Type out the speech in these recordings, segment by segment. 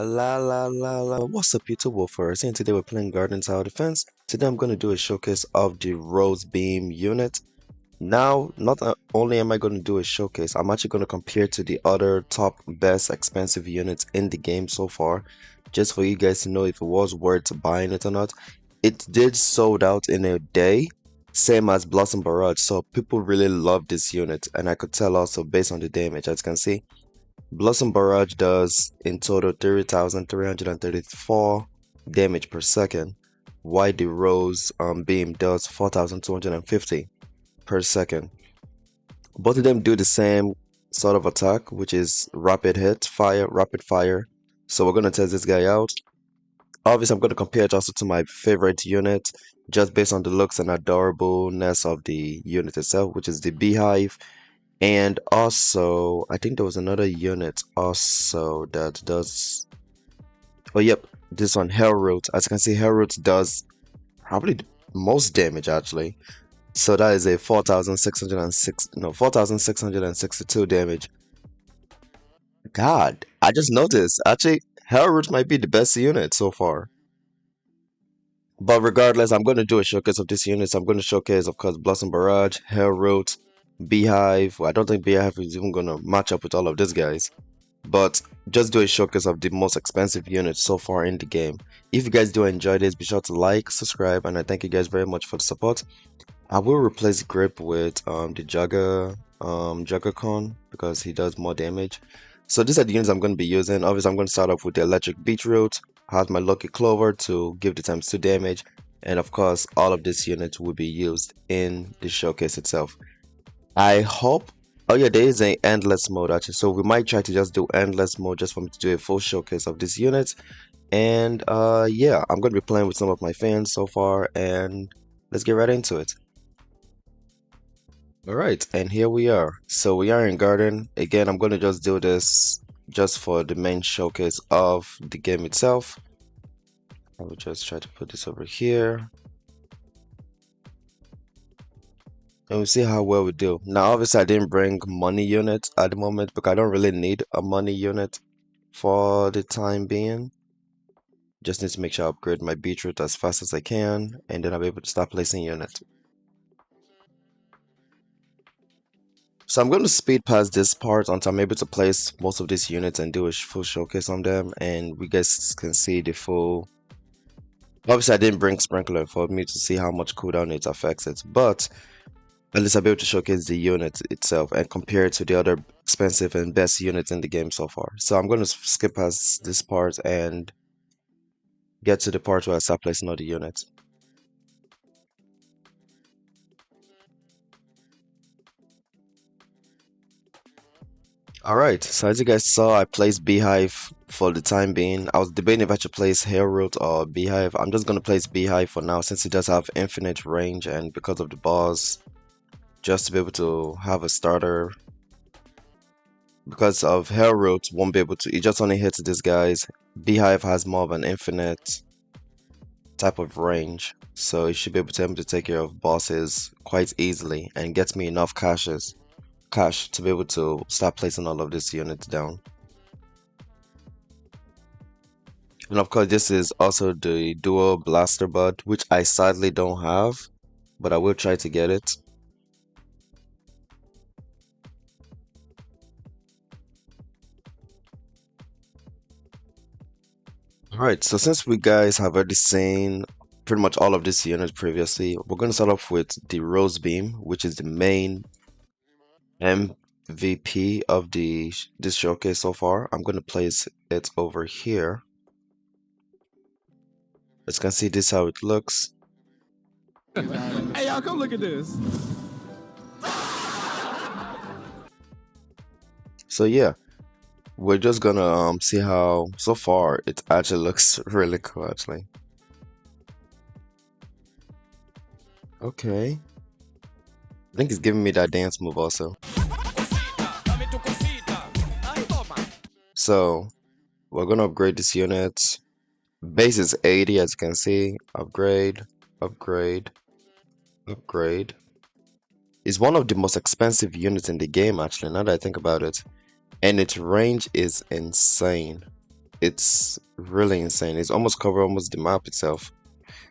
What's up, YouTube? Well, first, and today we're playing Garden Tower Defense. Today I'm going to do a showcase of the ROSEBEAM unit. Now, not only am I going to do a showcase, I'm actually going to compare to the other top best expensive units in the game so far, just for you guys to know if it was worth buying it or not. It did sold out in a day, same as Blossom Barrage, so people really love this unit, and I could tell also based on the damage, as you can see. Blossom Barrage does in total 3,334 damage per second, while the Rose Beam does 4,250 per second. Both of them do the same sort of attack, which is rapid hit, fire, rapid fire. So we're going to test this guy out. Obviously, I'm going to compare it also to my favorite unit, just based on the looks and adorableness of the unit itself, which is the Beehive. And also, I think there was another unit also that does. Oh, yep, this one, Hellroot. As you can see, Hellroot does probably the most damage actually. So that is a 4,662 damage. God, I just noticed. Actually, Hellroot might be the best unit so far. But regardless, I'm going to do a showcase of this unit. So I'm going to showcase, of course, Blossom Barrage, Hellroot, Beehive. Well, I don't think Beehive is even going to match up with all of these guys. But just do a showcase of the most expensive units so far in the game. If you guys do enjoy this, be sure to like, subscribe, and I thank you guys very much for the support. I will replace Grip with the Juggercon because he does more damage. So these are the units I'm going to be using. Obviously, I'm going to start off with the Electric Beetroot, have my Lucky Clover to give the ×2 damage, and of course, all of these units will be used in the showcase itself. I hope. Oh yeah, there is an endless mode actually, so we might try to just do endless mode just for me to do a full showcase of this unit. And yeah, I'm going to be playing with some of my fans so far, and let's get right into it. Alright, and here we are. So we are in Garden. Again, I'm going to just do this just for the main showcase of the game itself. I will just try to put this over here. And we'll see how well we do. Now, obviously, I didn't bring money units at the moment because I don't really need a money unit for the time being. Just need to make sure I upgrade my Beetroot as fast as I can, and then I'll be able to start placing units. So I'm going to speed past this part until I'm able to place most of these units and do a full showcase on them, and we guys can see the full. Obviously, I didn't bring Sprinkler for me to see how much cooldown it affects it, but at least I'll be able to showcase the unit itself and compare it to the other expensive and best units in the game so far. So I'm going to skip past this part and get to the part where I start placing all the units. Alright, so as you guys saw, I placed Beehive for the time being. I was debating if I should place Hellroot or Beehive. I'm just going to place Beehive for now since it does have infinite range, and because of the boss, just to be able to have a starter. Because of Hellroot, won't be able to, it just only hits these guys. Beehive has more of an infinite type of range, so it should be able to take care of bosses quite easily and gets me enough cash to be able to start placing all of these units down. And of course, this is also the dual blaster bud, which I sadly don't have, but I will try to get it. Alright, so since we guys have already seen pretty much all of these units previously, we're going to start off with the ROSEBEAM, which is the main MVP of this showcase so far. I'm going to place it over here. As you can see, this is how it looks. Hey, y'all, come look at this. So yeah, we're just gonna see how so far it actually looks really cool actually. Okay, I think it's giving me that dance move also. So we're gonna upgrade this unit. Base is 80, as you can see. Upgrade, upgrade, upgrade. It's one of the most expensive units in the game actually, now that I think about it. And its range is insane. it's really insane. It's almost cover almost the map itself.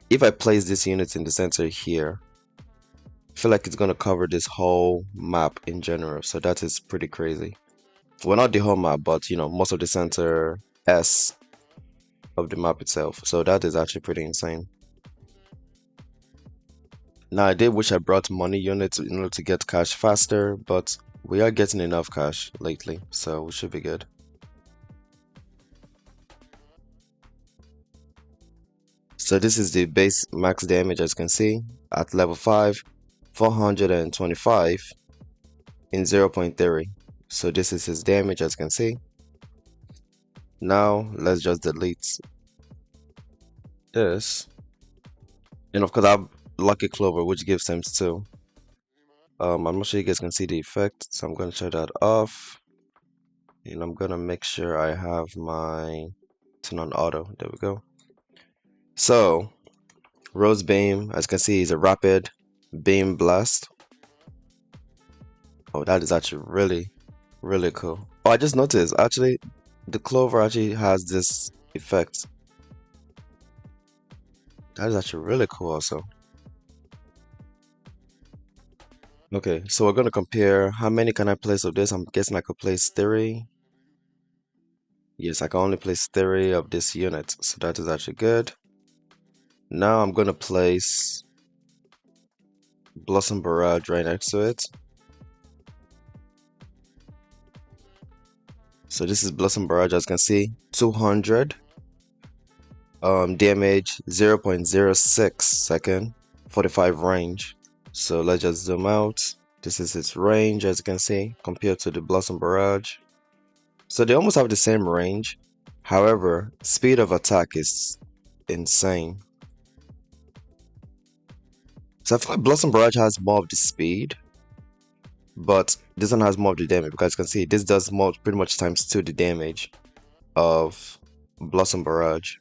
If I place this unit in the center here, I feel like it's gonna cover this whole map in general. So that is pretty crazy. Well, not the whole map, but you know, most of the center S of the map itself. So that is actually pretty insane. Now I did wish I brought money units in order to get cash faster, but we are getting enough cash lately, so we should be good. So this is the base max damage, as you can see, at level 5, 425 in 0.3. So this is his damage, as you can see. Now let's just delete this. And of course I have Lucky Clover, which gives times 2. I'm not sure you guys can see the effect, so I'm gonna shut that off. And I'm gonna make sure I have my turn on auto. There we go. So ROSEBEAM, as you can see, is a rapid beam blast. Oh, that is actually really cool. Oh, I just noticed actually the clover actually has this effect. That is actually really cool also. Okay, so we're gonna compare how many can I place of this. I'm guessing I could place 3. Yes, I can only place 3 of this unit, so that is actually good. Now I'm gonna place Blossom Barrage right next to it. So this is Blossom Barrage, as you can see, 200 damage, 0.06 second, 45 range. So let's just zoom out. This is its range, as you can see, compared to the Blossom Barrage. So they almost have the same range. However, speed of attack is insane. So I feel like Blossom Barrage has more of the speed, but this one has more of the damage, because you can see this does more, pretty much times 2 the damage of Blossom Barrage.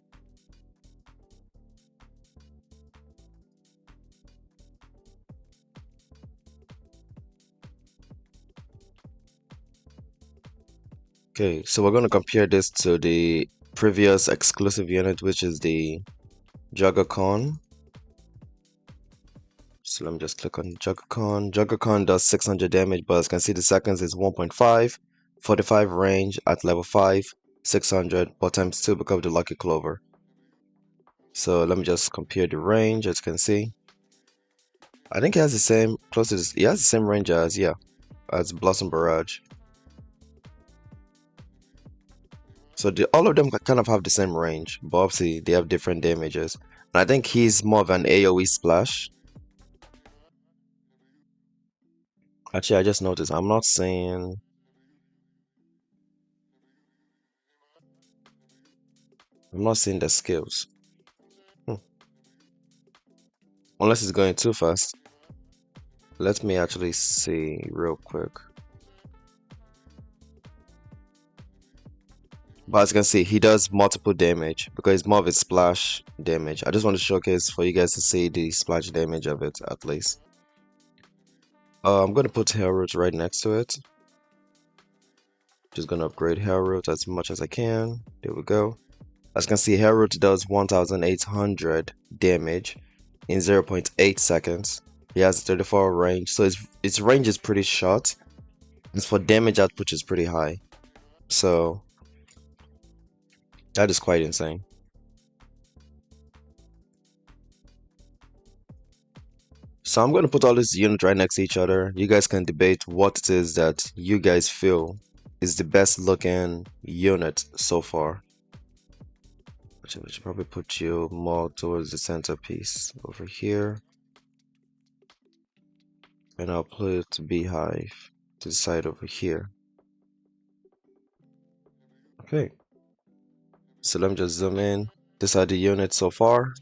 Okay, so we're going to compare this to the previous exclusive unit, which is the Juggercon. So let me just click on Juggercon. Juggercon does 600 damage, but as you can see, the seconds is 1.5, 45 range at level 5, 600, but times 2 because of the Lucky Clover. So let me just compare the range, as you can see. I think it has the same, close to this, it has the same range as, yeah, as Blossom Barrage. So all of them kind of have the same range, but obviously they have different damages. And I think he's more of an AoE splash. Actually, I just noticed I'm not seeing the skills. Unless it's going too fast. Let me actually see real quick. But as you can see, he does multiple damage because it's more of a splash damage. I just want to showcase for you guys to see the splash damage of it at least. I'm going to put Hair Root right next to it. Just going to upgrade Hair Root as much as I can. There we go. As you can see, Hair Root does 1800 damage in 0.8 seconds. He has 34 range, so its range is pretty short. As for damage output is pretty high. So that is quite insane. So I'm going to put all these units right next to each other. You guys can debate what it is that you guys feel is the best looking unit so far. Actually, we should probably put you more towards the centerpiece over here. And I'll put Beehive to the side over here. Okay. So let me just zoom in. These are the units so far.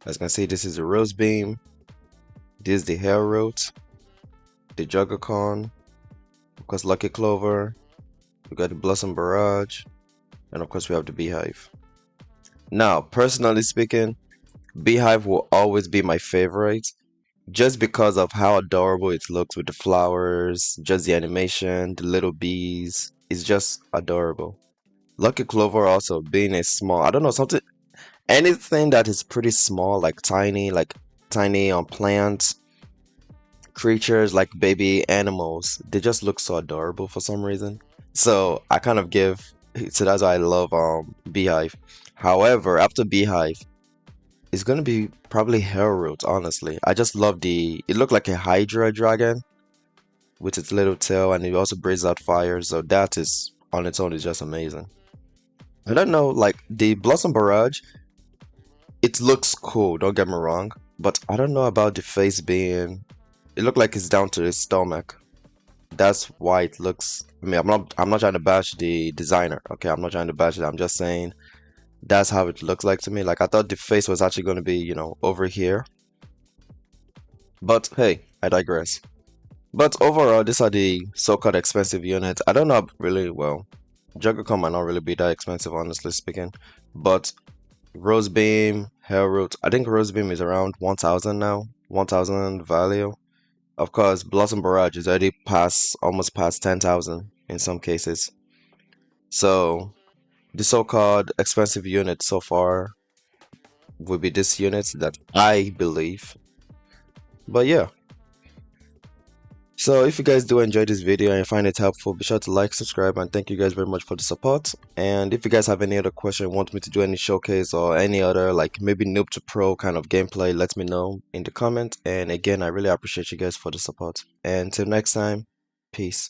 As you can see, this is the ROSEBEAM. This is the Hair Root, the Juggercon, of course Lucky Clover, we got the Blossom Barrage, and of course we have the Beehive. Now, personally speaking, Beehive will always be my favorite, just because of how adorable it looks with the flowers, just the animation, the little bees. It's just adorable. Lucky Clover also being a small, I don't know, something, anything that is pretty small, like tiny on plants, creatures, like baby animals, they just look so adorable for some reason. So I kind of give, so that's why I love Beehive. However, after Beehive, it's gonna be probably Hellroot, honestly. I just love it looked like a Hydra dragon with its little tail, and it also breathes out fire, so that is on its own is just amazing. I don't know, like the Blossom Barrage, it looks cool, don't get me wrong, but I don't know about the face being, it looked like it's down to his stomach. That's why it looks, I mean, I'm not trying to bash the designer, okay? I'm not trying to bash it. I'm just saying that's how it looks like to me. Like I thought the face was actually going to be, over here. But hey, I digress. But overall, these are the so-called expensive units. I don't know really well. Juggercon might not really be that expensive, honestly speaking. But Rosebeam, Hellroot, I think Rosebeam is around 1,000 now. 1,000 value. Of course, Blossom Barrage is already almost past 10,000 in some cases. So the so-called expensive unit so far will be this unit that I believe. But yeah. So if you guys do enjoy this video and you find it helpful, be sure to like, subscribe, and thank you guys very much for the support. And if you guys have any other question, want me to do any showcase or any other like maybe noob to pro kind of gameplay, let me know in the comment. And again, I really appreciate you guys for the support. And till next time, peace.